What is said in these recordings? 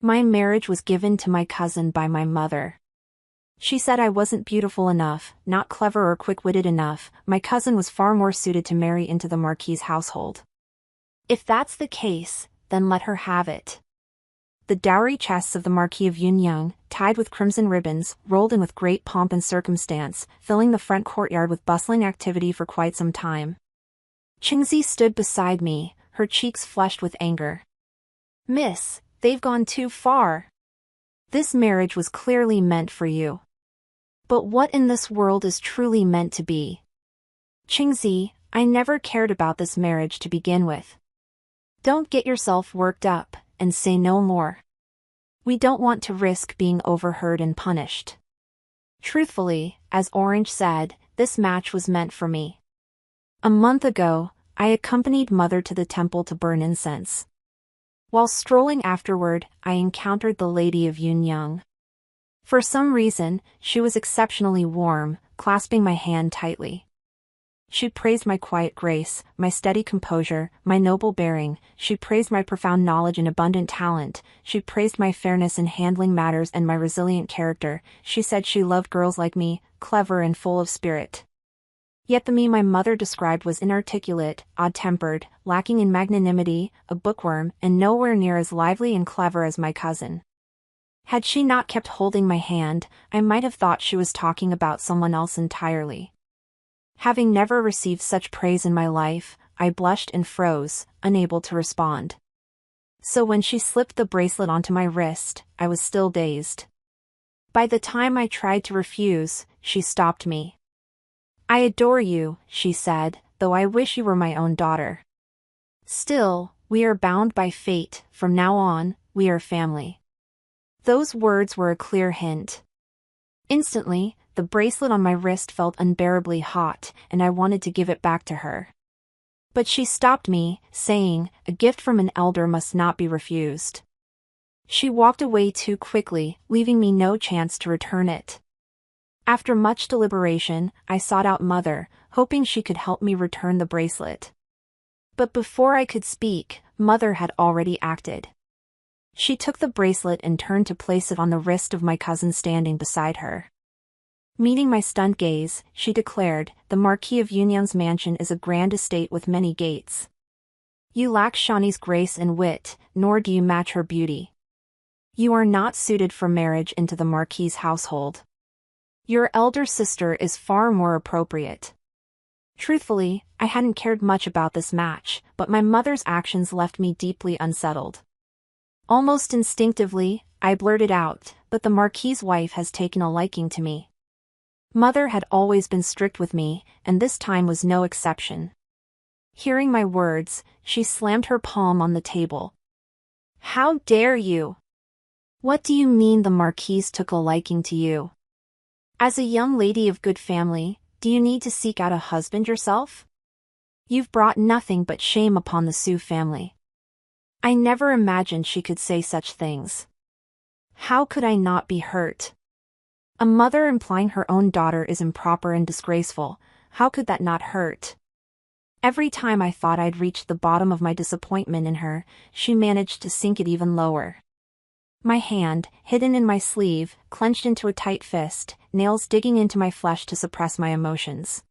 My marriage was given to my cousin by my mother. She said I wasn't beautiful enough, not clever or quick-witted enough. My cousin was far more suited to marry into the marquis's household. If that's the case, then let her have it. The dowry chests of the Marquis of Yunyang, tied with crimson ribbons, rolled in with great pomp and circumstance, filling the front courtyard with bustling activity for quite some time. Qingzi stood beside me, her cheeks flushed with anger. "Miss, they've gone too far. This marriage was clearly meant for you. But what in this world is truly meant to be? Qingzi, I never cared about this marriage to begin with. Don't get yourself worked up, and say no more. We don't want to risk being overheard and punished." Truthfully, as Orange said, this match was meant for me. A month ago, I accompanied Mother to the temple to burn incense. While strolling afterward, I encountered the Lady of Yunyang. For some reason, she was exceptionally warm, clasping my hand tightly. She praised my quiet grace, my steady composure, my noble bearing. She praised my profound knowledge and abundant talent. She praised my fairness in handling matters and my resilient character. She said she loved girls like me, clever and full of spirit. Yet the me my mother described was inarticulate, odd-tempered, lacking in magnanimity, a bookworm, and nowhere near as lively and clever as my cousin. Had she not kept holding my hand, I might have thought she was talking about someone else entirely. Having never received such praise in my life, I blushed and froze, unable to respond. So when she slipped the bracelet onto my wrist, I was still dazed. By the time I tried to refuse, she stopped me. "I adore you," she said, "though I wish you were my own daughter. Still, we are bound by fate. From now on, we are family." Those words were a clear hint. Instantly, the bracelet on my wrist felt unbearably hot, and I wanted to give it back to her. But she stopped me, saying, "A gift from an elder must not be refused." She walked away too quickly, leaving me no chance to return it. After much deliberation, I sought out Mother, hoping she could help me return the bracelet. But before I could speak, Mother had already acted. She took the bracelet and turned to place it on the wrist of my cousin standing beside her. Meeting my stunned gaze, she declared, "The Marquis of Yunyang's mansion is a grand estate with many gates. You lack Shani's grace and wit, nor do you match her beauty. You are not suited for marriage into the Marquis's household. Your elder sister is far more appropriate." Truthfully, I hadn't cared much about this match, but my mother's actions left me deeply unsettled. Almost instinctively, I blurted out, "But the Marquis's wife has taken a liking to me." Mother had always been strict with me, and this time was no exception. Hearing my words, she slammed her palm on the table. "How dare you? What do you mean the Marquise took a liking to you? As a young lady of good family, do you need to seek out a husband yourself? You've brought nothing but shame upon the Su family." I never imagined she could say such things. How could I not be hurt? A mother implying her own daughter is improper and disgraceful, how could that not hurt? Every time I thought I'd reached the bottom of my disappointment in her, she managed to sink it even lower. My hand, hidden in my sleeve, clenched into a tight fist, nails digging into my flesh to suppress my emotions.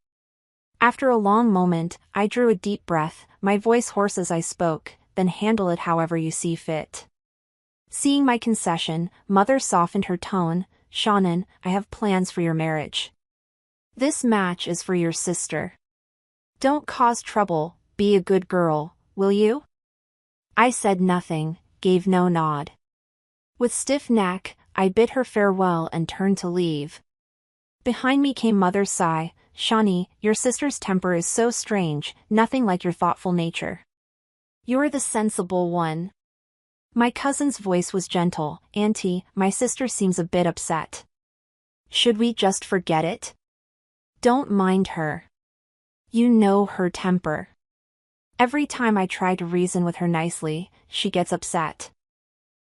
After a long moment, I drew a deep breath, my voice hoarse as I spoke, "Then handle it however you see fit." Seeing my concession, Mother softened her tone, "Shannon, I have plans for your marriage. This match is for your sister. Don't cause trouble, be a good girl, will you?" I said nothing, gave no nod. With stiff neck, I bid her farewell and turned to leave. Behind me came Mother's sigh, "Shani, your sister's temper is so strange, nothing like your thoughtful nature. You're the sensible one." My cousin's voice was gentle, "Auntie, my sister seems a bit upset. Should we just forget it? Don't mind her. You know her temper. Every time I try to reason with her nicely, she gets upset.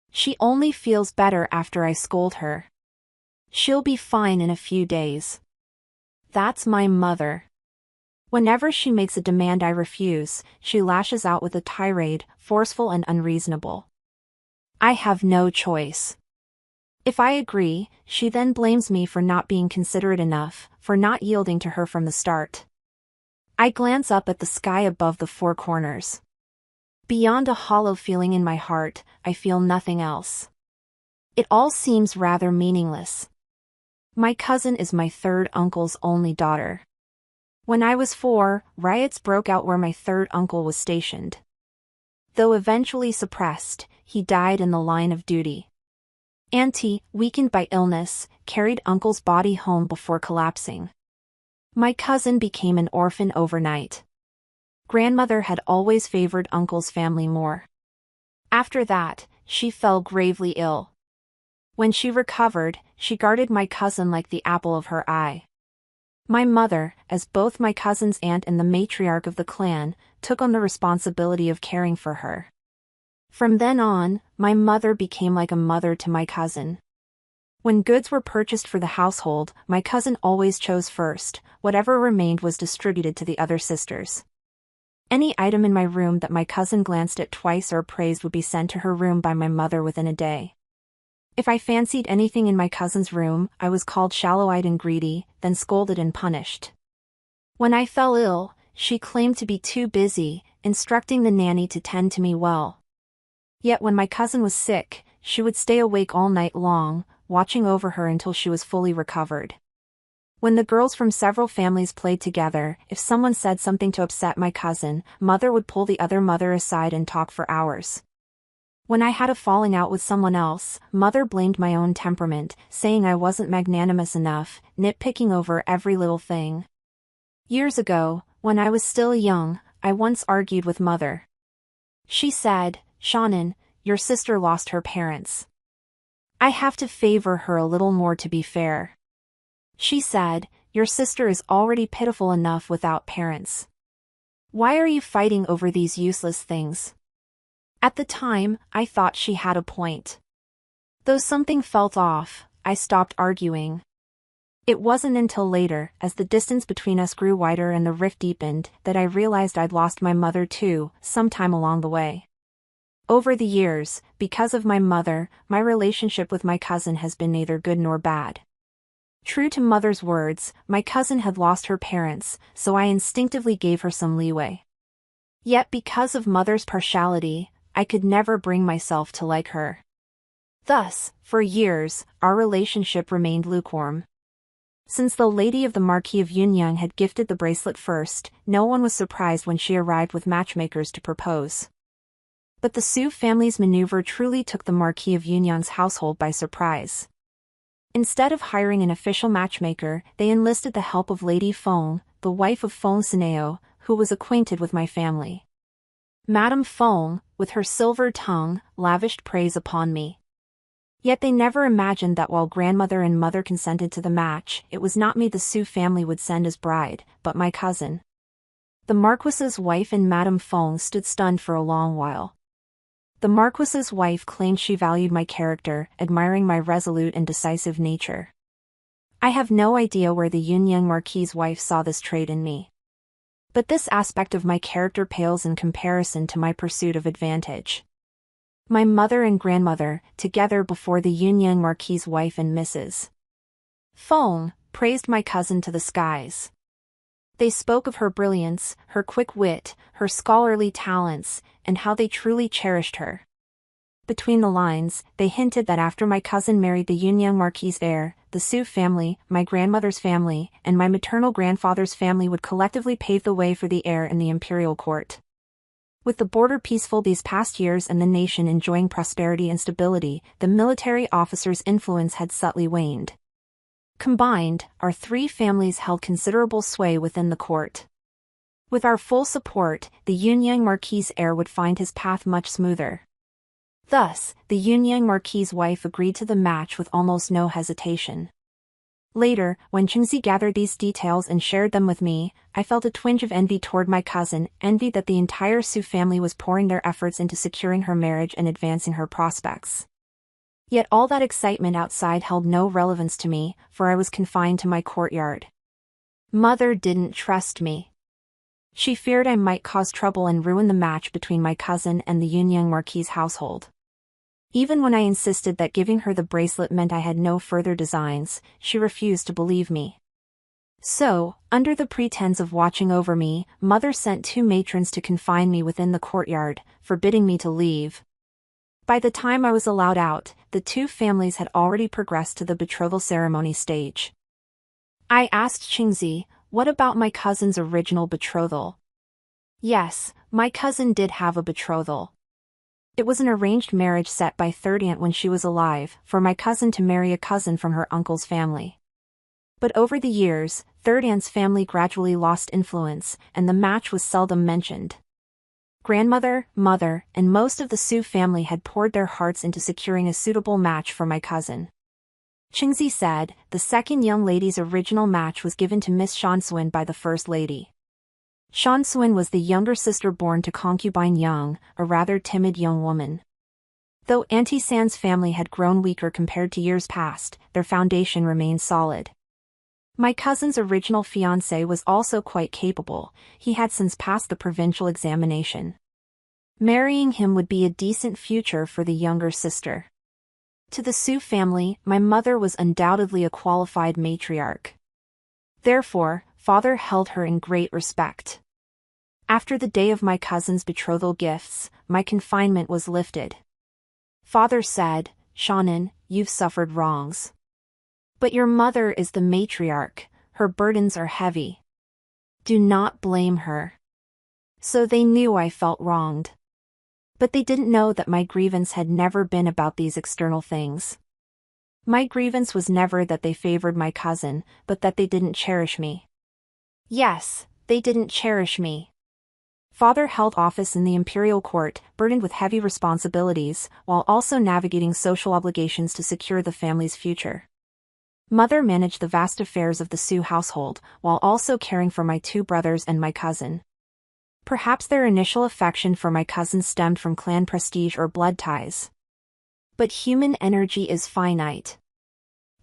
She only feels better after I scold her. She'll be fine in a few days. That's my mother. Whenever she makes a demand I refuse, she lashes out with a tirade, forceful and unreasonable. I have no choice. If I agree, she then blames me for not being considerate enough, for not yielding to her from the start. I glance up at the sky above the four corners. Beyond a hollow feeling in my heart, I feel nothing else. It all seems rather meaningless. My cousin is my third uncle's only daughter. When I was 4, riots broke out where my third uncle was stationed. Though eventually suppressed, he died in the line of duty. Auntie, weakened by illness, carried uncle's body home before collapsing. My cousin became an orphan overnight. Grandmother had always favored uncle's family more. After that, she fell gravely ill. When she recovered, she guarded my cousin like the apple of her eye. My mother, as both my cousin's aunt and the matriarch of the clan, took on the responsibility of caring for her. From then on, my mother became like a mother to my cousin. When goods were purchased for the household, my cousin always chose first. Whatever remained was distributed to the other sisters. Any item in my room that my cousin glanced at twice or praised would be sent to her room by my mother within a day. If I fancied anything in my cousin's room, I was called shallow-eyed and greedy, then scolded and punished. When I fell ill, she claimed to be too busy, instructing the nanny to tend to me well. Yet when my cousin was sick, she would stay awake all night long, watching over her until she was fully recovered. When the girls from several families played together, if someone said something to upset my cousin, mother would pull the other mother aside and talk for hours. When I had a falling out with someone else, mother blamed my own temperament, saying I wasn't magnanimous enough, nitpicking over every little thing. Years ago, when I was still young, I once argued with mother. She said, "Shannon, your sister lost her parents. I have to favor her a little more to be fair." She said, "Your sister is already pitiful enough without parents. Why are you fighting over these useless things?" At the time, I thought she had a point. Though something felt off, I stopped arguing. It wasn't until later, as the distance between us grew wider and the rift deepened, that I realized I'd lost my mother too, sometime along the way. Over the years, because of my mother, my relationship with my cousin has been neither good nor bad. True to mother's words, my cousin had lost her parents, so I instinctively gave her some leeway. Yet because of mother's partiality, I could never bring myself to like her. Thus, for years, our relationship remained lukewarm. Since the lady of the Marquis of Yunyang had gifted the bracelet first, no one was surprised when she arrived with matchmakers to propose. But the Su family's maneuver truly took the Marquis of Yunyang's household by surprise. Instead of hiring an official matchmaker, they enlisted the help of Lady Feng, the wife of Feng Sineo, who was acquainted with my family. Madame Feng, with her silver tongue, lavished praise upon me. Yet they never imagined that while grandmother and mother consented to the match, it was not me the Su family would send as bride, but my cousin. The marquis's wife and Madame Feng stood stunned for a long while. The marquis's wife claimed she valued my character, admiring my resolute and decisive nature. I have no idea where the Yunyang Marquis's wife saw this trait in me. But this aspect of my character pales in comparison to my pursuit of advantage. My mother and grandmother, together before the Yunyang Marquis's wife and Mrs. Feng, praised my cousin to the skies. They spoke of her brilliance, her quick wit, her scholarly talents, and how they truly cherished her. Between the lines, they hinted that after my cousin married the Yunyang Marquis's heir, the Su family, my grandmother's family, and my maternal grandfather's family would collectively pave the way for the heir in the imperial court. With the border peaceful these past years and the nation enjoying prosperity and stability, the military officer's influence had subtly waned. Combined, our three families held considerable sway within the court. With our full support, the Yunyang Marquis's heir would find his path much smoother. Thus, the Yunyang Marquis's wife agreed to the match with almost no hesitation. Later, when Chingzi gathered these details and shared them with me, I felt a twinge of envy toward my cousin, envy that the entire Su family was pouring their efforts into securing her marriage and advancing her prospects. Yet all that excitement outside held no relevance to me, for I was confined to my courtyard. Mother didn't trust me. She feared I might cause trouble and ruin the match between my cousin and the Yunyang Marquis's household. Even when I insisted that giving her the bracelet meant I had no further designs, she refused to believe me. So, under the pretense of watching over me, Mother sent 2 matrons to confine me within the courtyard, forbidding me to leave. By the time I was allowed out, the 2 families had already progressed to the betrothal ceremony stage. I asked Qingzi, what about my cousin's original betrothal? Yes, my cousin did have a betrothal. It was an arranged marriage set by third aunt when she was alive, for my cousin to marry a cousin from her uncle's family. But over the years, third aunt's family gradually lost influence, and the match was seldom mentioned. Grandmother, mother, and most of the Su family had poured their hearts into securing a suitable match for my cousin. Qingzi said, the second young lady's original match was given to Miss Shansuin by the first lady. Shansuin was the younger sister born to concubine Yang, a rather timid young woman. Though Auntie San's family had grown weaker compared to years past, their foundation remained solid. My cousin's original fiancé was also quite capable. He had since passed the provincial examination. Marrying him would be a decent future for the younger sister. To the Su family, my mother was undoubtedly a qualified matriarch. Therefore, father held her in great respect. After the day of my cousin's betrothal gifts, my confinement was lifted. Father said, Shannon, you've suffered wrongs. But your mother is the matriarch, her burdens are heavy. Do not blame her. So they knew I felt wronged. But they didn't know that my grievance had never been about these external things. My grievance was never that they favored my cousin, but that they didn't cherish me. Yes, they didn't cherish me. Father held office in the imperial court, burdened with heavy responsibilities, while also navigating social obligations to secure the family's future. Mother managed the vast affairs of the Su household, while also caring for my 2 brothers and my cousin. Perhaps their initial affection for my cousin stemmed from clan prestige or blood ties. But human energy is finite.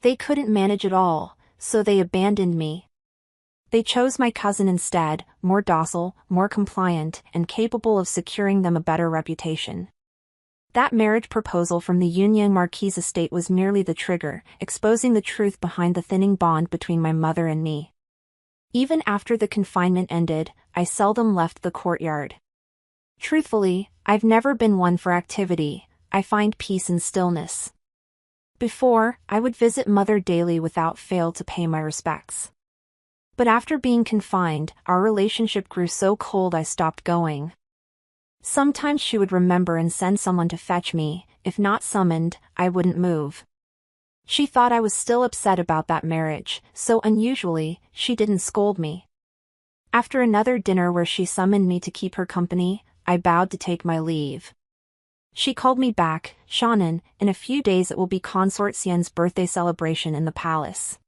They couldn't manage it all, so they abandoned me. They chose my cousin instead, more docile, more compliant, and capable of securing them a better reputation. That marriage proposal from the Yunyang marquis estate was merely the trigger, exposing the truth behind the thinning bond between my mother and me. Even after the confinement ended, I seldom left the courtyard. Truthfully, I've never been one for activity. I find peace in stillness. Before, I would visit mother daily without fail to pay my respects. But after being confined, our relationship grew so cold I stopped going. Sometimes she would remember and send someone to fetch me. If not summoned, I wouldn't move. She thought I was still upset about that marriage, so unusually, she didn't scold me. After another dinner where she summoned me to keep her company, I bowed to take my leave. She called me back, Shannon, in a few days it will be Consort Xian's birthday celebration in the palace.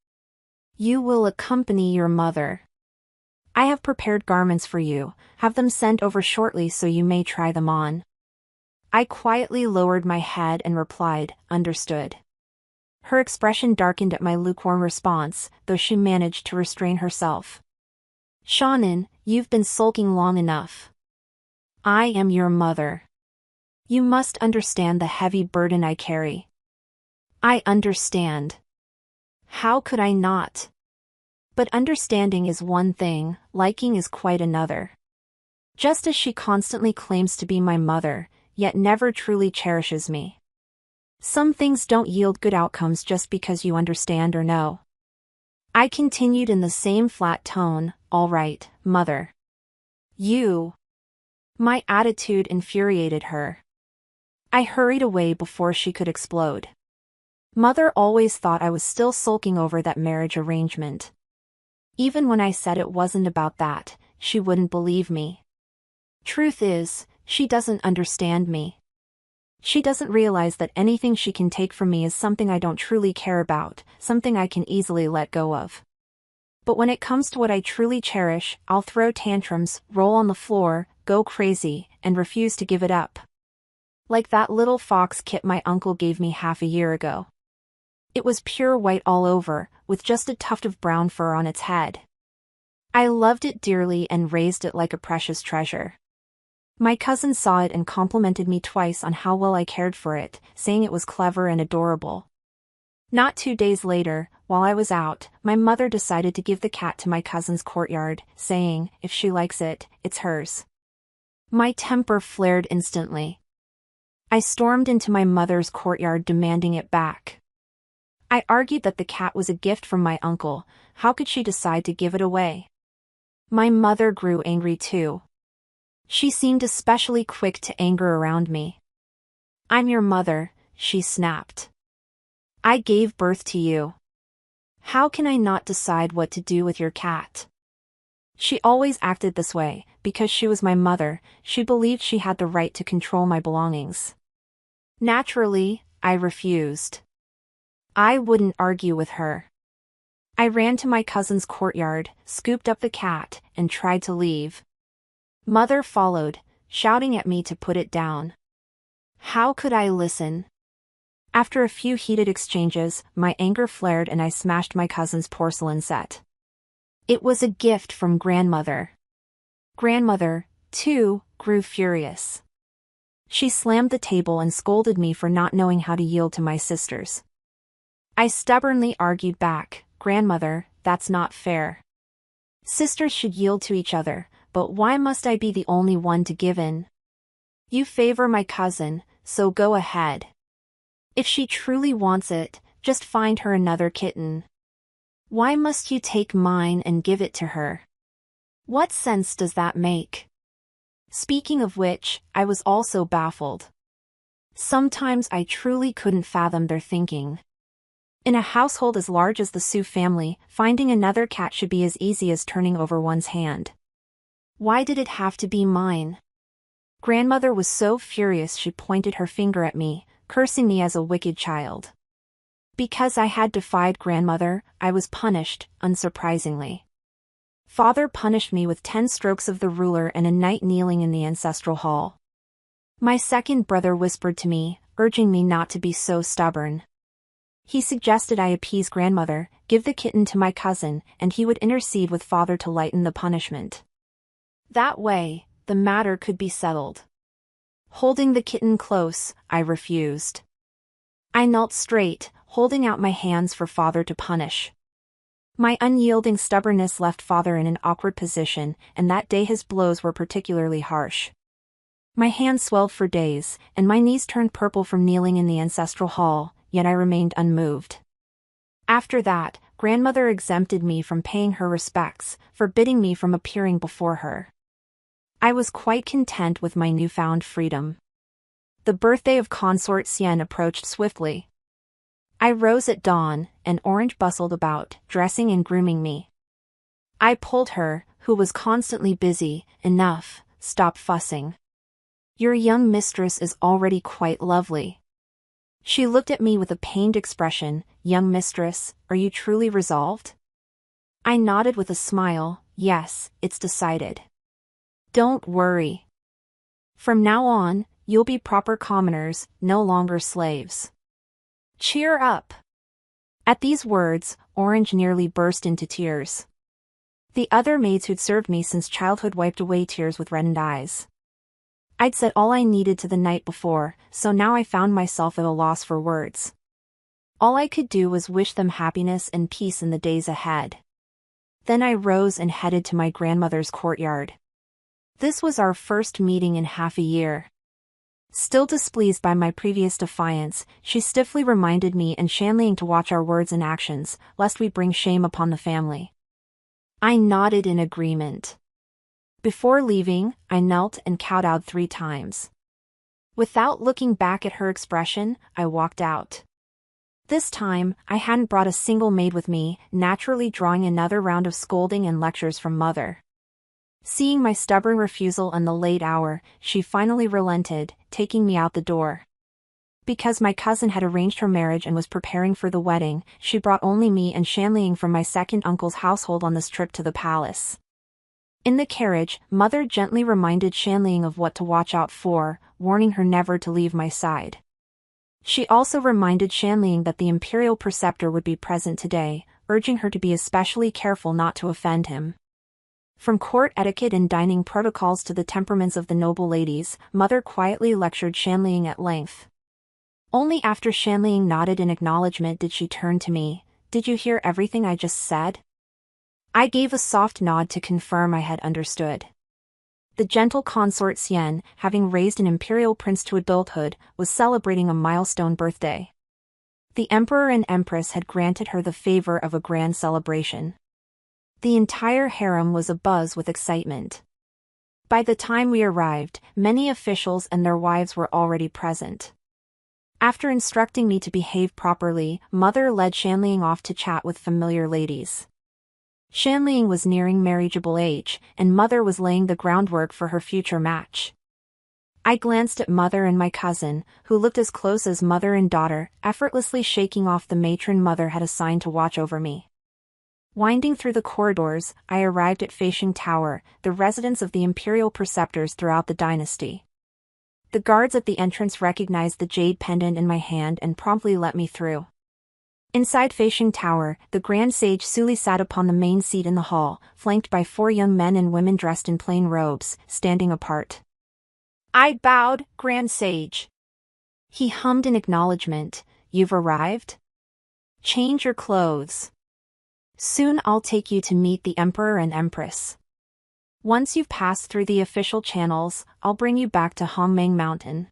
You will accompany your mother. I have prepared garments for you, have them sent over shortly so you may try them on. I quietly lowered my head and replied, understood. Her expression darkened at my lukewarm response, though she managed to restrain herself. Shannon, you've been sulking long enough. I am your mother. You must understand the heavy burden I carry. I understand. How could I not? But understanding is one thing, liking is quite another. Just as she constantly claims to be my mother, yet never truly cherishes me. Some things don't yield good outcomes just because you understand or know. I continued in the same flat tone, all right, mother. You. My attitude infuriated her. I hurried away before she could explode. Mother always thought I was still sulking over that marriage arrangement. Even when I said it wasn't about that, she wouldn't believe me. Truth is, she doesn't understand me. She doesn't realize that anything she can take from me is something I don't truly care about, something I can easily let go of. But when it comes to what I truly cherish, I'll throw tantrums, roll on the floor, go crazy, and refuse to give it up. Like that little fox kit my uncle gave me half a year ago. It was pure white all over, with just a tuft of brown fur on its head. I loved it dearly and raised it like a precious treasure. My cousin saw it and complimented me twice on how well I cared for it, saying it was clever and adorable. Not 2 days later, while I was out, my mother decided to give the cat to my cousin's courtyard, saying, if she likes it, it's hers. My temper flared instantly. I stormed into my mother's courtyard demanding it back. I argued that the cat was a gift from my uncle. How could she decide to give it away? My mother grew angry too. She seemed especially quick to anger around me. I'm your mother, she snapped. I gave birth to you. How can I not decide what to do with your cat? She always acted this way. Because she was my mother, she believed she had the right to control my belongings. Naturally, I refused. I wouldn't argue with her. I ran to my cousin's courtyard, scooped up the cat, and tried to leave. Mother followed, shouting at me to put it down. How could I listen? After a few heated exchanges, my anger flared and I smashed my cousin's porcelain set. It was a gift from grandmother. Grandmother, too, grew furious. She slammed the table and scolded me for not knowing how to yield to my sisters. I stubbornly argued back, Grandmother, that's not fair. Sisters should yield to each other, but why must I be the only one to give in? You favor my cousin, so go ahead. If she truly wants it, just find her another kitten. Why must you take mine and give it to her? What sense does that make? Speaking of which, I was also baffled. Sometimes I truly couldn't fathom their thinking. In a household as large as the Sioux family, finding another cat should be as easy as turning over one's hand. Why did it have to be mine? Grandmother was so furious she pointed her finger at me, cursing me as a wicked child. Because I had defied grandmother, I was punished, unsurprisingly. Father punished me with 10 strokes of the ruler and a night kneeling in the ancestral hall. My second brother whispered to me, urging me not to be so stubborn. He suggested I appease grandmother, give the kitten to my cousin, and he would intercede with father to lighten the punishment. That way, the matter could be settled. Holding the kitten close, I refused. I knelt straight, holding out my hands for father to punish. My unyielding stubbornness left father in an awkward position, and that day his blows were particularly harsh. My hands swelled for days, and my knees turned purple from kneeling in the ancestral hall, yet I remained unmoved. After that, grandmother exempted me from paying her respects, forbidding me from appearing before her. I was quite content with my newfound freedom. The birthday of consort Sien approached swiftly. I rose at dawn, and Orange bustled about, dressing and grooming me. I pulled her, who was constantly busy, enough, stop fussing. Your young mistress is already quite lovely. She looked at me with a pained expression. Young mistress, are you truly resolved? I nodded with a smile. Yes, it's decided. Don't worry. From now on, you'll be proper commoners, no longer slaves. Cheer up. At these words, Orange nearly burst into tears. The other maids who'd served me since childhood wiped away tears with reddened eyes. I'd said all I needed to the night before, so now I found myself at a loss for words. All I could do was wish them happiness and peace in the days ahead. Then I rose and headed to my grandmother's courtyard. This was our first meeting in half a year. Still displeased by my previous defiance, she stiffly reminded me and Shanling to watch our words and actions, lest we bring shame upon the family. I nodded in agreement. Before leaving, I knelt and kowtowed 3 times. Without looking back at her expression, I walked out. This time, I hadn't brought a single maid with me, naturally drawing another round of scolding and lectures from mother. Seeing my stubborn refusal and the late hour, she finally relented, taking me out the door. Because my cousin had arranged her marriage and was preparing for the wedding, she brought only me and Shanling from my second uncle's household on this trip to the palace. In the carriage, mother gently reminded Shanling of what to watch out for, warning her never to leave my side. She also reminded Shanling that the imperial preceptor would be present today, urging her to be especially careful not to offend him. From court etiquette and dining protocols to the temperaments of the noble ladies, Mother quietly lectured Shanliang at length. Only after Shanliang nodded in acknowledgement did she turn to me. "Did you hear everything I just said?" I gave a soft nod to confirm I had understood. The gentle consort Xian, having raised an imperial prince to adulthood, was celebrating a milestone birthday. The emperor and empress had granted her the favor of a grand celebration. The entire harem was abuzz with excitement. By the time we arrived, many officials and their wives were already present. After instructing me to behave properly, Mother led Shanliang off to chat with familiar ladies. Shanliang was nearing marriageable age, and Mother was laying the groundwork for her future match. I glanced at Mother and my cousin, who looked as close as mother and daughter, effortlessly shaking off the matron Mother had assigned to watch over me. Winding through the corridors, I arrived at Feisheng Tower, the residence of the imperial preceptors throughout the dynasty. The guards at the entrance recognized the jade pendant in my hand and promptly let me through. Inside Feisheng Tower, the Grand Sage Suli sat upon the main seat in the hall, flanked by 4 young men and women dressed in plain robes, standing apart. I bowed. "Grand Sage." He hummed in acknowledgement. "You've arrived? Change your clothes. Soon I'll take you to meet the Emperor and Empress. Once you've passed through the official channels, I'll bring you back to Hongmeng Mountain."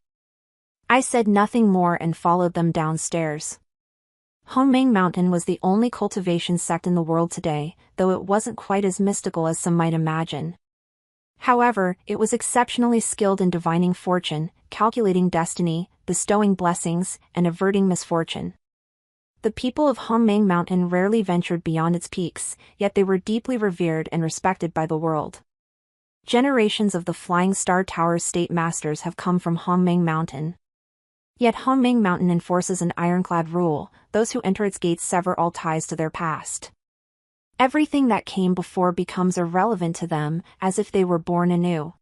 I said nothing more and followed them downstairs. Hongmeng Mountain was the only cultivation sect in the world today, though it wasn't quite as mystical as some might imagine. However, it was exceptionally skilled in divining fortune, calculating destiny, bestowing blessings, and averting misfortune. The people of Hongmeng Mountain rarely ventured beyond its peaks, yet they were deeply revered and respected by the world. Generations of the Flying Star Tower's state masters have come from Hongmeng Mountain. Yet Hongmeng Mountain enforces an ironclad rule: those who enter its gates sever all ties to their past. Everything that came before becomes irrelevant to them, as if they were born anew.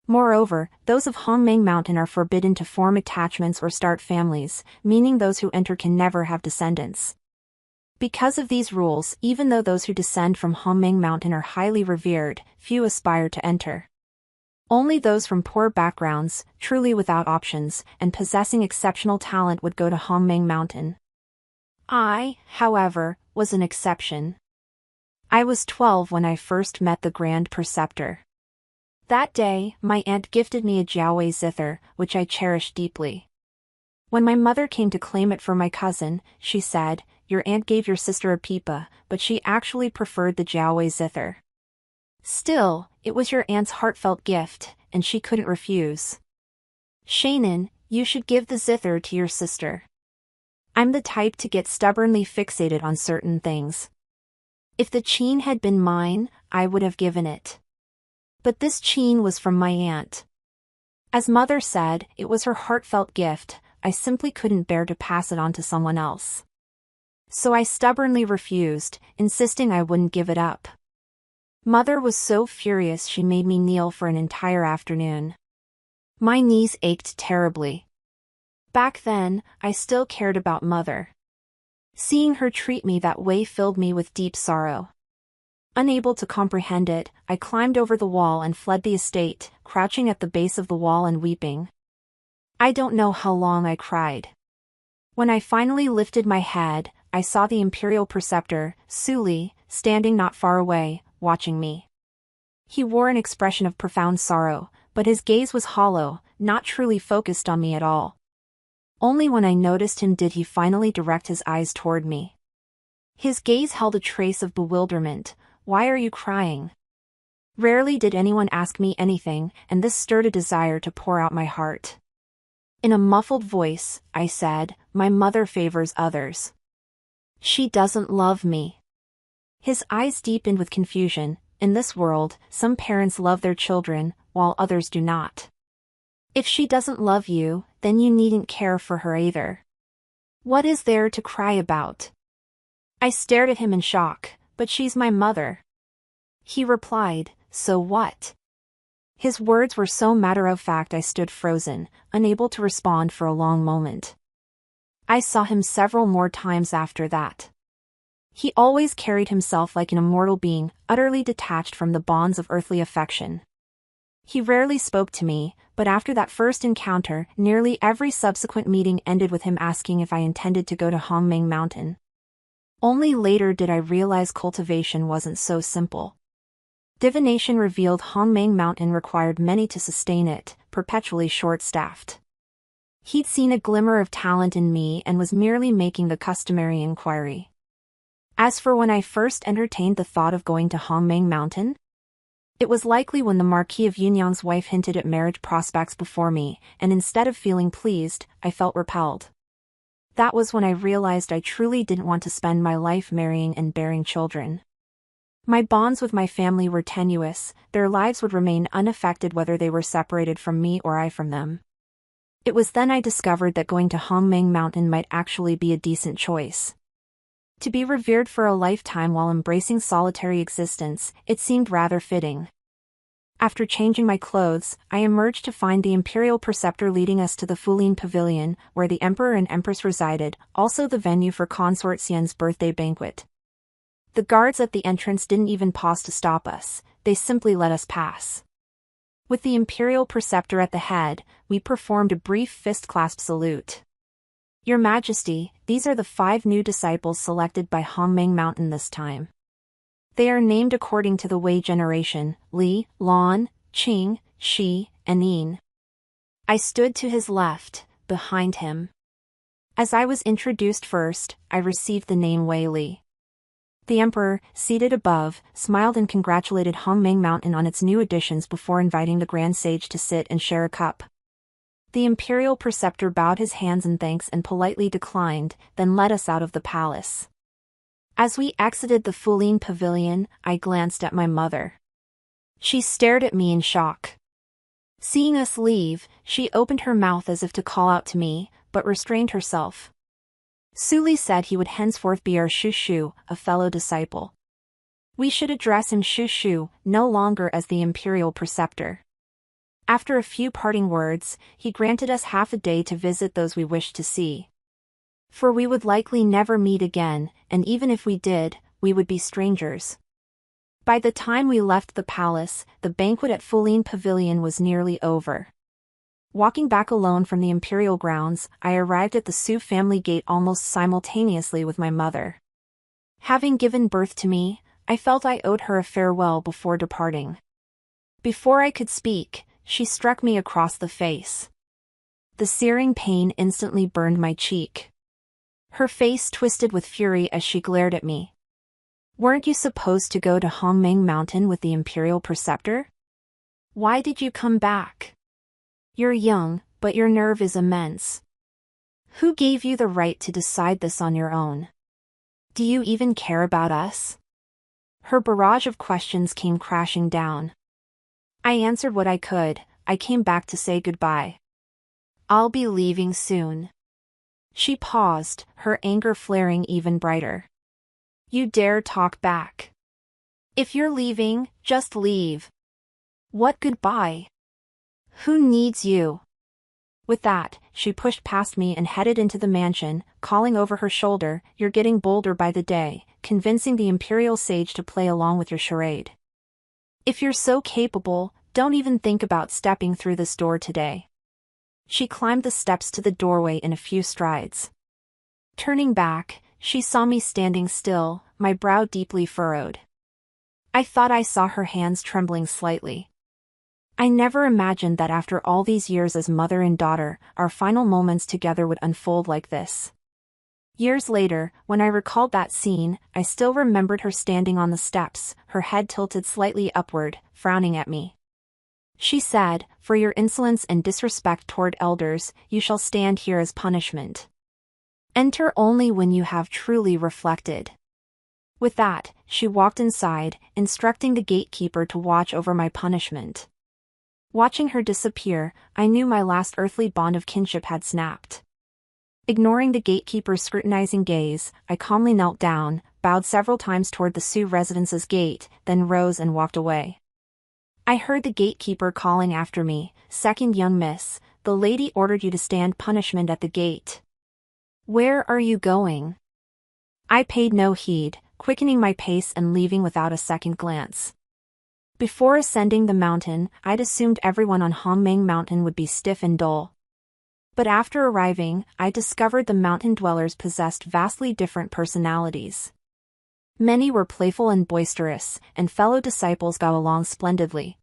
Moreover, those of Hongmeng Mountain are forbidden to form attachments or start families, meaning those who enter can never have descendants. Because of these rules, even though those who descend from Hongmeng Mountain are highly revered, few aspire to enter. Only those from poor backgrounds, truly without options, and possessing exceptional talent would go to Hongmeng Mountain. I, however, was an exception. I was 12 when I first met the Grand Preceptor. That day, my aunt gifted me a Jiaowei zither, which I cherished deeply. When my mother came to claim it for my cousin, she said, "Your aunt gave your sister a pipa, but she actually preferred the Jiaowei zither. Still, it was your aunt's heartfelt gift, and she couldn't refuse. Shannon, you should give the zither to your sister. I'm the type to get stubbornly fixated on certain things. If the qin had been mine, I would have given it. But this qin was from my aunt. As Mother said, it was her heartfelt gift. I simply couldn't bear to pass it on to someone else. So I stubbornly refused, insisting I wouldn't give it up. Mother was so furious she made me kneel for an entire afternoon. My knees ached terribly. Back then, I still cared about Mother. Seeing her treat me that way filled me with deep sorrow. Unable to comprehend it, I climbed over the wall and fled the estate, crouching at the base of the wall and weeping. I don't know how long I cried. When I finally lifted my head, I saw the imperial preceptor, Suli, standing not far away, watching me. He wore an expression of profound sorrow, but his gaze was hollow, not truly focused on me at all. Only when I noticed him did he finally direct his eyes toward me. His gaze held a trace of bewilderment. "Why are you crying?" Rarely did anyone ask me anything, and this stirred a desire to pour out my heart. In a muffled voice, I said, "My mother favors others. She doesn't love me." His eyes deepened with confusion. In this world, some parents love their children, while others do not. If she doesn't love you, then you needn't care for her either. What is there to cry about? I stared at him in shock. "But she's my mother." He replied, "So what?" His words were so matter-of-fact I stood frozen, unable to respond for a long moment. I saw him several more times after that. He always carried himself like an immortal being, utterly detached from the bonds of earthly affection. He rarely spoke to me, but after that first encounter, nearly every subsequent meeting ended with him asking if I intended to go to Hongmeng Mountain. Only later did I realize cultivation wasn't so simple. Divination revealed Hongmeng Mountain required many to sustain it, perpetually short-staffed. He'd seen a glimmer of talent in me and was merely making the customary inquiry. As for when I first entertained the thought of going to Hongmeng Mountain, it was likely when the Marquis of Yunyang's wife hinted at marriage prospects before me, and instead of feeling pleased, I felt repelled. That was when I realized I truly didn't want to spend my life marrying and bearing children. My bonds with my family were tenuous, their lives would remain unaffected whether they were separated from me or I from them. It was then I discovered that going to Hongmeng Mountain might actually be a decent choice. To be revered for a lifetime while embracing solitary existence, it seemed rather fitting. After changing my clothes, I emerged to find the imperial preceptor leading us to the Fulin Pavilion, where the emperor and empress resided, also the venue for Consort Xian's birthday banquet. The guards at the entrance didn't even pause to stop us, they simply let us pass. With the imperial preceptor at the head, we performed a brief fist-clasp salute. Your Majesty, these are the 5 new disciples selected by Hongmeng Mountain this time. They are named according to the Wei generation, Li, Lan, Qing, Shi, and Yin. I stood to his left, behind him. As I was introduced first, I received the name Wei Li. The emperor, seated above, smiled and congratulated Hongmeng Mountain on its new additions before inviting the grand sage to sit and share a cup. The imperial preceptor bowed his hands in thanks and politely declined, then led us out of the palace. As we exited the Fulin Pavilion, I glanced at my mother. She stared at me in shock. Seeing us leave, she opened her mouth as if to call out to me, but restrained herself. Suli said he would henceforth be our Shushu, a fellow disciple. We should address him Shushu, no longer as the imperial preceptor. After a few parting words, he granted us half a day to visit those we wished to see. For we would likely never meet again, and even if we did, we would be strangers. By the time we left the palace, the banquet at Fulin Pavilion was nearly over. Walking back alone from the imperial grounds, I arrived at the Su family gate almost simultaneously with my mother. Having given birth to me, I felt I owed her a farewell before departing. Before I could speak, she struck me across the face. The searing pain instantly burned my cheek. Her face twisted with fury as she glared at me. Weren't you supposed to go to Hongmeng Mountain with the imperial preceptor? Why did you come back? You're young, but your nerve is immense. Who gave you the right to decide this on your own? Do you even care about us? Her barrage of questions came crashing down. I answered what I could. I came back to say goodbye. I'll be leaving soon. She paused, her anger flaring even brighter. You dare talk back? If you're leaving, just leave. What goodbye? Who needs you? With that, she pushed past me and headed into the mansion, calling over her shoulder, You're getting bolder by the day, convincing the imperial sage to play along with your charade. If you're so capable, don't even think about stepping through this door today. She climbed the steps to the doorway in a few strides. Turning back, she saw me standing still, my brow deeply furrowed. I thought I saw her hands trembling slightly. I never imagined that after all these years as mother and daughter, our final moments together would unfold like this. Years later, when I recalled that scene, I still remembered her standing on the steps, her head tilted slightly upward, frowning at me. She said, For your insolence and disrespect toward elders, you shall stand here as punishment. Enter only when you have truly reflected. With that, she walked inside, instructing the gatekeeper to watch over my punishment. Watching her disappear, I knew my last earthly bond of kinship had snapped. Ignoring the gatekeeper's scrutinizing gaze, I calmly knelt down, bowed several times toward the Su residence's gate, then rose and walked away. I heard the gatekeeper calling after me, Second young miss, the lady ordered you to stand punishment at the gate. Where are you going? I paid no heed, quickening my pace and leaving without a second glance. Before ascending the mountain, I'd assumed everyone on Hongmeng Mountain would be stiff and dull. But after arriving, I discovered the mountain dwellers possessed vastly different personalities. Many were playful and boisterous, and fellow disciples got along splendidly.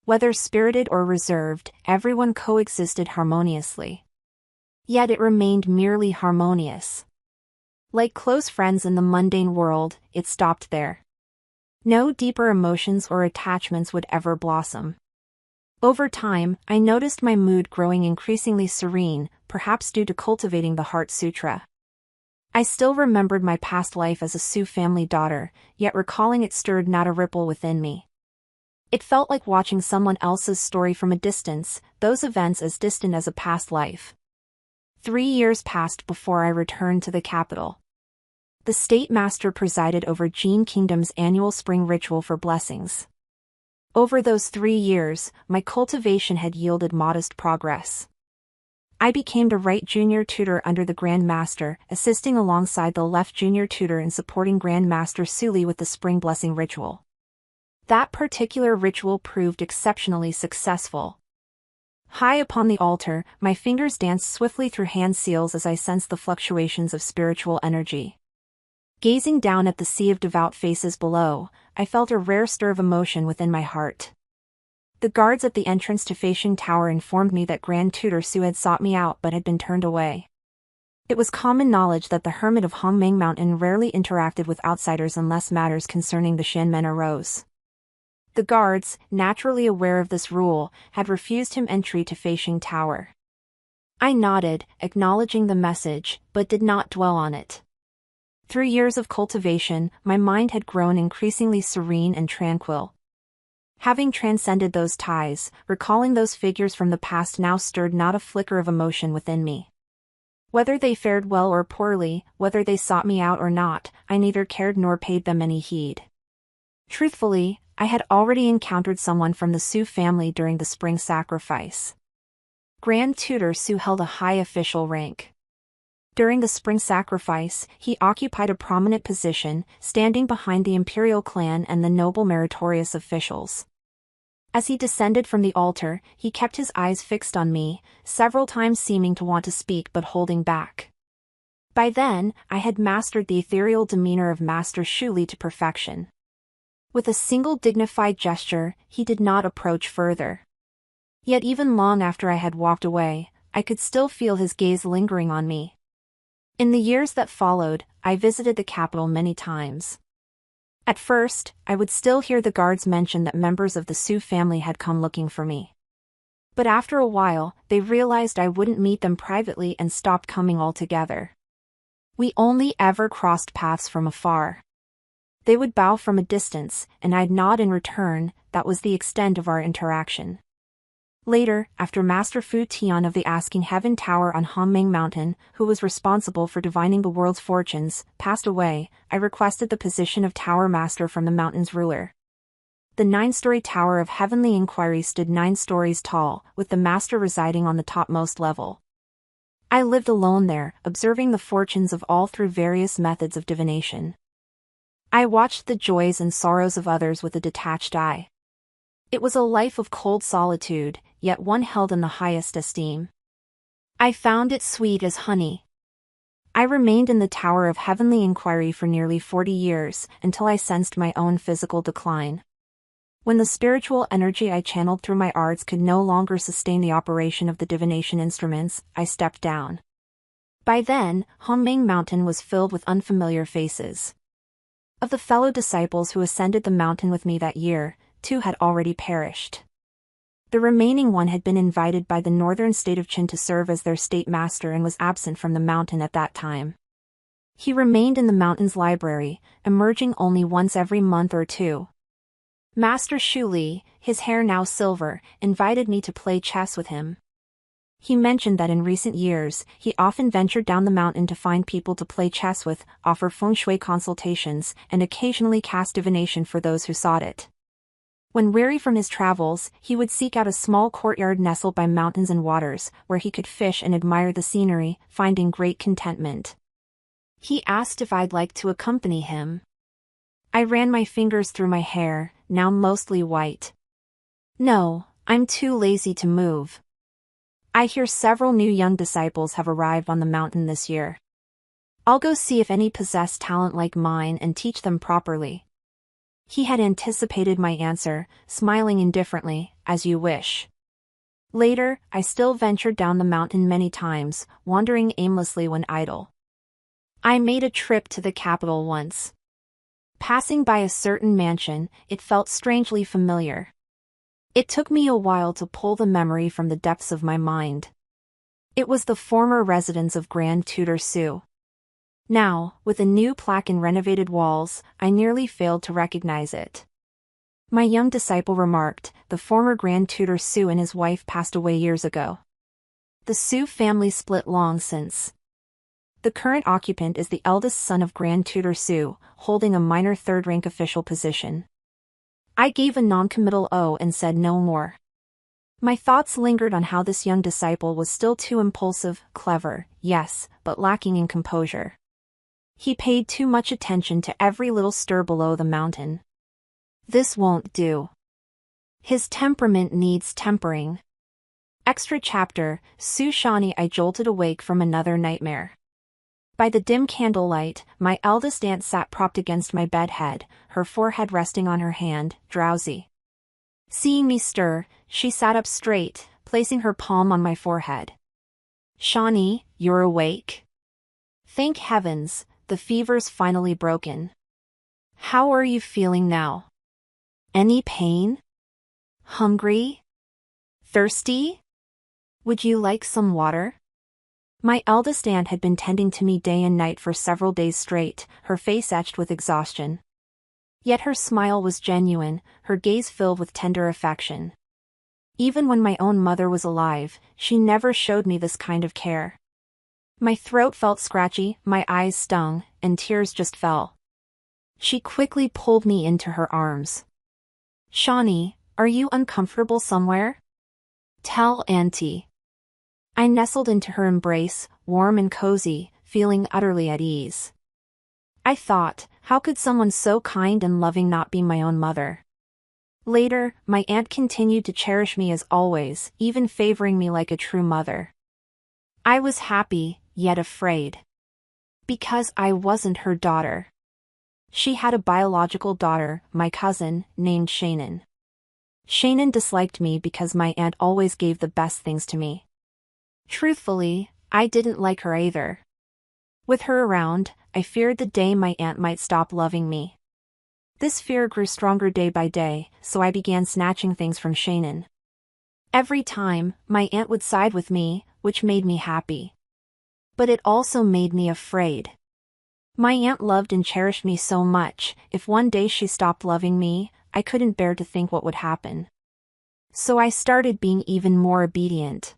Whether spirited or reserved, everyone coexisted harmoniously. Yet it remained merely harmonious. Like close friends in the mundane world, it stopped there. No deeper emotions or attachments would ever blossom. Over time, I noticed my mood growing increasingly serene, perhaps due to cultivating the Heart Sutra. I still remembered my past life as a Sioux family daughter, yet recalling it stirred not a ripple within me. It felt like watching someone else's story from a distance, those events as distant as a past life. 3 years passed before I returned to the capital. The state master presided over Jin Kingdom's annual spring ritual for blessings. Over those 3 years, my cultivation had yielded modest progress. I became the right junior tutor under the Grand Master, assisting alongside the left junior tutor in supporting Grand Master Suli with the spring blessing ritual. That particular ritual proved exceptionally successful. High upon the altar, my fingers danced swiftly through hand seals as I sensed the fluctuations of spiritual energy. Gazing down at the sea of devout faces below, I felt a rare stir of emotion within my heart. The guards at the entrance to Feisheng Tower informed me that Grand Tutor Su had sought me out but had been turned away. It was common knowledge that the hermit of Hongmeng Mountain rarely interacted with outsiders unless matters concerning the Shanmen arose. The guards, naturally aware of this rule, had refused him entry to Feisheng Tower. I nodded, acknowledging the message, but did not dwell on it. Through years of cultivation, my mind had grown increasingly serene and tranquil. Having transcended those ties, recalling those figures from the past now stirred not a flicker of emotion within me. Whether they fared well or poorly, whether they sought me out or not, I neither cared nor paid them any heed. Truthfully, I had already encountered someone from the Sioux family during the spring sacrifice. Grand Tutor Su held a high official rank. During the spring sacrifice, he occupied a prominent position, standing behind the imperial clan and the noble meritorious officials. As he descended from the altar, he kept his eyes fixed on me, several times seeming to want to speak but holding back. By then, I had mastered the ethereal demeanor of Master Shuli to perfection. With a single dignified gesture, he did not approach further. Yet even long after I had walked away, I could still feel his gaze lingering on me. In the years that followed, I visited the capital many times. At first, I would still hear the guards mention that members of the Sioux family had come looking for me. But after a while, they realized I wouldn't meet them privately and stopped coming altogether. We only ever crossed paths from afar. They would bow from a distance, and I'd nod in return. That was the extent of our interaction. Later, after Master Fu Tian of the Asking Heaven Tower on Hongmeng Mountain, who was responsible for divining the world's fortunes, passed away, I requested the position of Tower Master from the mountain's ruler. The 9-story Tower of Heavenly Inquiry stood 9 stories tall, with the Master residing on the topmost level. I lived alone there, observing the fortunes of all through various methods of divination. I watched the joys and sorrows of others with a detached eye. It was a life of cold solitude, yet one held in the highest esteem. I found it sweet as honey. I remained in the Tower of Heavenly Inquiry for nearly 40 years, until I sensed my own physical decline. When the spiritual energy I channeled through my arts could no longer sustain the operation of the divination instruments, I stepped down. By then, Hongmeng Mountain was filled with unfamiliar faces. Of the fellow disciples who ascended the mountain with me that year, 2 had already perished. The remaining one had been invited by the northern state of Qin to serve as their state master and was absent from the mountain at that time. He remained in the mountain's library, emerging only once every month or 2. Master Shuli, his hair now silver, invited me to play chess with him. He mentioned that in recent years, he often ventured down the mountain to find people to play chess with, offer feng shui consultations, and occasionally cast divination for those who sought it. When weary from his travels, he would seek out a small courtyard nestled by mountains and waters, where he could fish and admire the scenery, finding great contentment. He asked if I'd like to accompany him. I ran my fingers through my hair, now mostly white. No, I'm too lazy to move. I hear several new young disciples have arrived on the mountain this year. I'll go see if any possess talent like mine and teach them properly. He had anticipated my answer, smiling indifferently, as you wish. Later, I still ventured down the mountain many times, wandering aimlessly when idle. I made a trip to the capital once. Passing by a certain mansion, it felt strangely familiar. It took me a while to pull the memory from the depths of my mind. It was the former residence of Grand Tutor Sue. Now, with a new plaque and renovated walls, I nearly failed to recognize it. My young disciple remarked, the former Grand Tutor Sue and his wife passed away years ago. The Sue family split long since. The current occupant is the eldest son of Grand Tutor Sue, holding a minor third-rank official position. I gave a non-committal "oh" and said no more. My thoughts lingered on how this young disciple was still too impulsive, clever, yes, but lacking in composure. He paid too much attention to every little stir below the mountain. This won't do. His temperament needs tempering. Extra chapter, Sue Shawnee. I jolted awake from another nightmare. By the dim candlelight, my eldest aunt sat propped against my bed head, her forehead resting on her hand, drowsy. Seeing me stir, she sat up straight, placing her palm on my forehead. Shawnee, you're awake? Thank heavens, the fever's finally broken. How are you feeling now? Any pain? Hungry? Thirsty? Would you like some water? My eldest aunt had been tending to me day and night for several days straight, her face etched with exhaustion. Yet her smile was genuine, her gaze filled with tender affection. Even when my own mother was alive, she never showed me this kind of care. My throat felt scratchy, my eyes stung, and tears just fell. She quickly pulled me into her arms. Shawnee, are you uncomfortable somewhere? Tell Auntie. I nestled into her embrace, warm and cozy, feeling utterly at ease. I thought, how could someone so kind and loving not be my own mother? Later, my aunt continued to cherish me as always, even favoring me like a true mother. I was happy, yet afraid. Because I wasn't her daughter. She had a biological daughter, my cousin, named Shannon. Shannon disliked me because my aunt always gave the best things to me. Truthfully, I didn't like her either. With her around, I feared the day my aunt might stop loving me. This fear grew stronger day by day, so I began snatching things from Shannon. Every time, my aunt would side with me, which made me happy. But it also made me afraid. My aunt loved and cherished me so much, if one day she stopped loving me, I couldn't bear to think what would happen. So I started being even more obedient.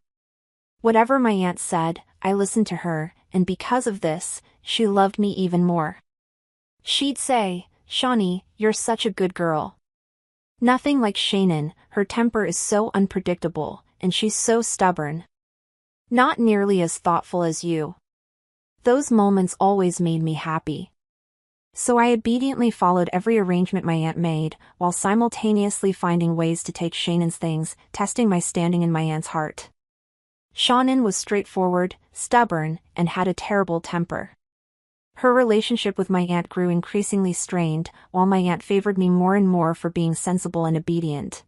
Whatever my aunt said, I listened to her, and because of this, she loved me even more. She'd say, Shawnee, you're such a good girl. Nothing like Shannon, her temper is so unpredictable, and she's so stubborn. Not nearly as thoughtful as you. Those moments always made me happy. So I obediently followed every arrangement my aunt made, while simultaneously finding ways to take Shannon's things, testing my standing in my aunt's heart. Shannon was straightforward, stubborn, and had a terrible temper. Her relationship with my aunt grew increasingly strained, while my aunt favored me more and more for being sensible and obedient.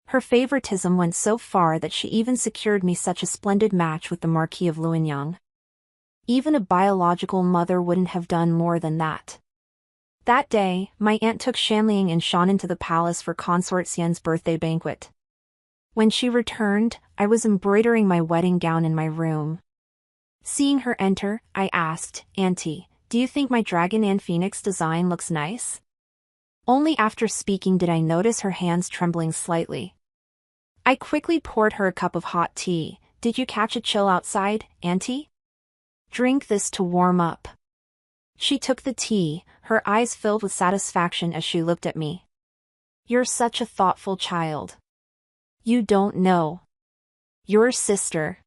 Her favoritism went so far that she even secured me such a splendid match with the Marquis of Luanyang. Even a biological mother wouldn't have done more than that. That day, my aunt took Shanliang and Shannon to the palace for Consort Xian's birthday banquet. When she returned, I was embroidering my wedding gown in my room. Seeing her enter, I asked, Auntie, do you think my dragon and phoenix design looks nice? Only after speaking did I notice her hands trembling slightly. I quickly poured her a cup of hot tea. Did you catch a chill outside, Auntie? Drink this to warm up. She took the tea, her eyes filled with satisfaction as she looked at me. You're such a thoughtful child. You don't know. Your sister.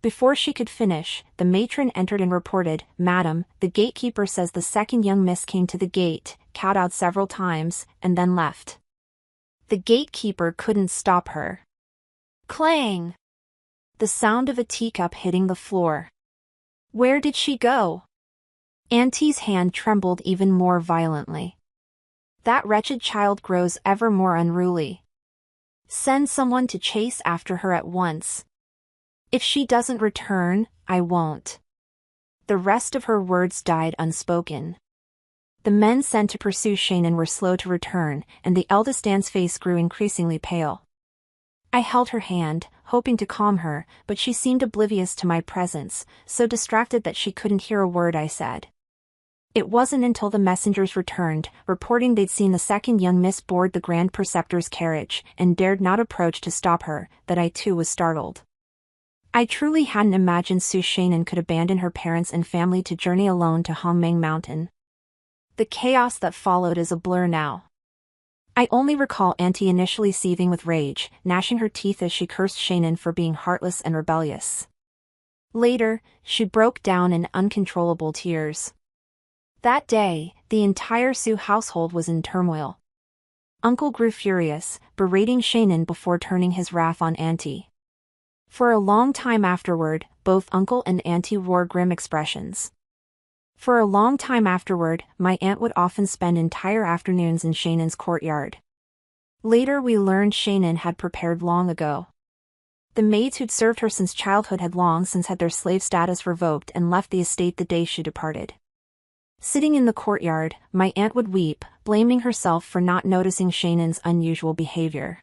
Before she could finish, the matron entered and reported, "Madam, the gatekeeper says the second young miss came to the gate, kowtowed several times, and then left." The gatekeeper couldn't stop her. Clang! The sound of a teacup hitting the floor. Where did she go? Auntie's hand trembled even more violently. That wretched child grows ever more unruly. Send someone to chase after her at once. If she doesn't return, I won't. The rest of her words died unspoken. The men sent to pursue Shannon were slow to return, and the eldest Anne's face grew increasingly pale. I held her hand, hoping to calm her, but she seemed oblivious to my presence, so distracted that she couldn't hear a word I said. It wasn't until the messengers returned, reporting they'd seen the second young miss board the Grand Preceptor's carriage, and dared not approach to stop her, that I too was startled. I truly hadn't imagined Sue Shannon could abandon her parents and family to journey alone to Hongmeng Mountain. The chaos that followed is a blur now. I only recall Auntie initially seething with rage, gnashing her teeth as she cursed Shannon for being heartless and rebellious. Later, she broke down in uncontrollable tears. That day, the entire Sioux household was in turmoil. Uncle grew furious, berating Shannon before turning his wrath on Auntie. For a long time afterward, both Uncle and Auntie wore grim expressions. For a long time afterward, my aunt would often spend entire afternoons in Shannon's courtyard. Later we learned Shannon had prepared long ago. The maids who'd served her since childhood had long since had their slave status revoked and left the estate the day she departed. Sitting in the courtyard, my aunt would weep, blaming herself for not noticing Shannon's unusual behavior.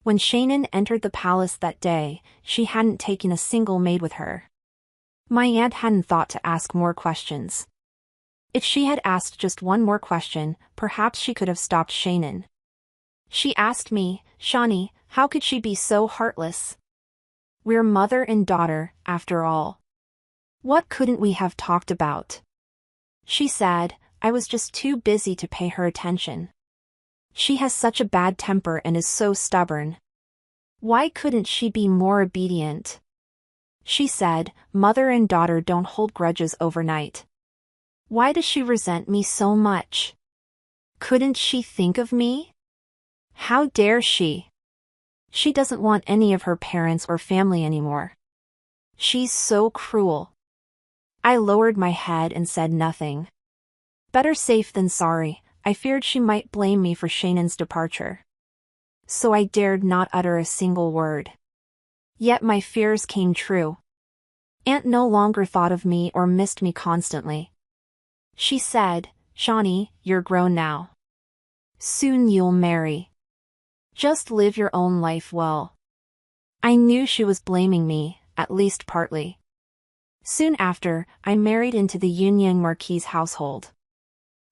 When Shannon entered the palace that day, she hadn't taken a single maid with her. My aunt hadn't thought to ask more questions. If she had asked just one more question, perhaps she could have stopped Shannon. She asked me, "Shawnee, how could she be so heartless? We're mother and daughter, after all. What couldn't we have talked about?" She said, "I was just too busy to pay her attention. She has such a bad temper and is so stubborn. Why couldn't she be more obedient?" She said, "Mother and daughter don't hold grudges overnight. Why does she resent me so much? Couldn't she think of me? How dare she? She doesn't want any of her parents or family anymore. She's so cruel." I lowered my head and said nothing. Better safe than sorry. I feared she might blame me for Shannon's departure. So I dared not utter a single word. Yet my fears came true. Aunt no longer thought of me or missed me constantly. She said, "Shawnee, you're grown now. Soon you'll marry. Just live your own life well." I knew she was blaming me, at least partly. Soon after, I married into the Yunyang marquis' household.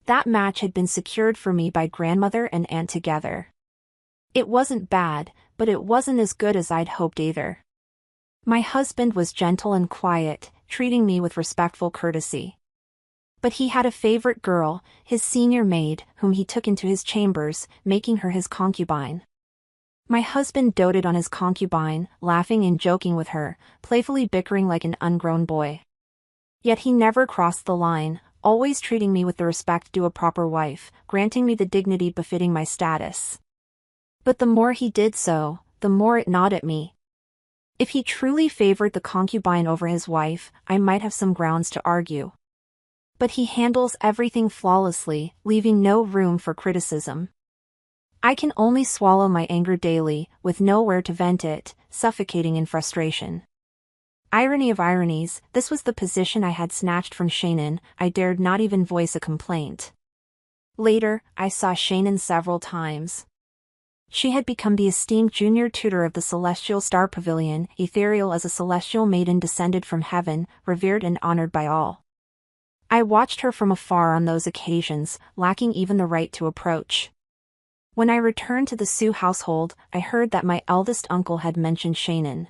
That match had been secured for me by grandmother and aunt together. It wasn't bad, but it wasn't as good as I'd hoped either. My husband was gentle and quiet, treating me with respectful courtesy. But he had a favorite girl, his senior maid, whom he took into his chambers, making her his concubine. My husband doted on his concubine, laughing and joking with her, playfully bickering like an ungrown boy. Yet he never crossed the line, always treating me with the respect due a proper wife, granting me the dignity befitting my status. But the more he did so, the more it gnawed at me. If he truly favored the concubine over his wife, I might have some grounds to argue. But he handles everything flawlessly, leaving no room for criticism. I can only swallow my anger daily, with nowhere to vent it, suffocating in frustration. Irony of ironies, this was the position I had snatched from Shannon. I dared not even voice a complaint. Later, I saw Shannon several times. She had become the esteemed junior tutor of the Celestial Star Pavilion, ethereal as a celestial maiden descended from heaven, revered and honored by all. I watched her from afar on those occasions, lacking even the right to approach. When I returned to the Sioux household, I heard that my eldest uncle had mentioned Shannon.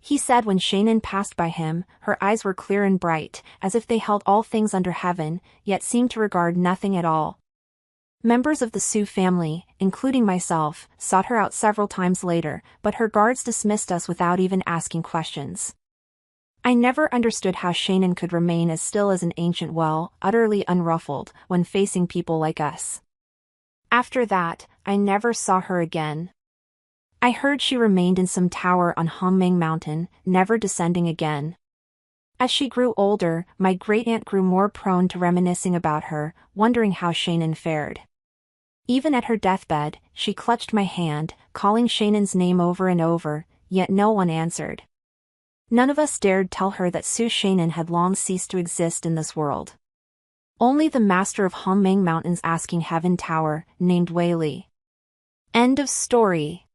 He said when Shannon passed by him, her eyes were clear and bright, as if they held all things under heaven, yet seemed to regard nothing at all. Members of the Sioux family, including myself, sought her out several times later, but her guards dismissed us without even asking questions. I never understood how Shannon could remain as still as an ancient well, utterly unruffled, when facing people like us. After that, I never saw her again. I heard she remained in some tower on Hongmeng Mountain, never descending again. As she grew older, my great-aunt grew more prone to reminiscing about her, wondering how Shannon fared. Even at her deathbed, she clutched my hand, calling Shannon's name over and over, yet no one answered. None of us dared tell her that Su Shannon had long ceased to exist in this world. Only the master of Hongmeng Mountain's asking heaven tower, named Wei Li. End of story.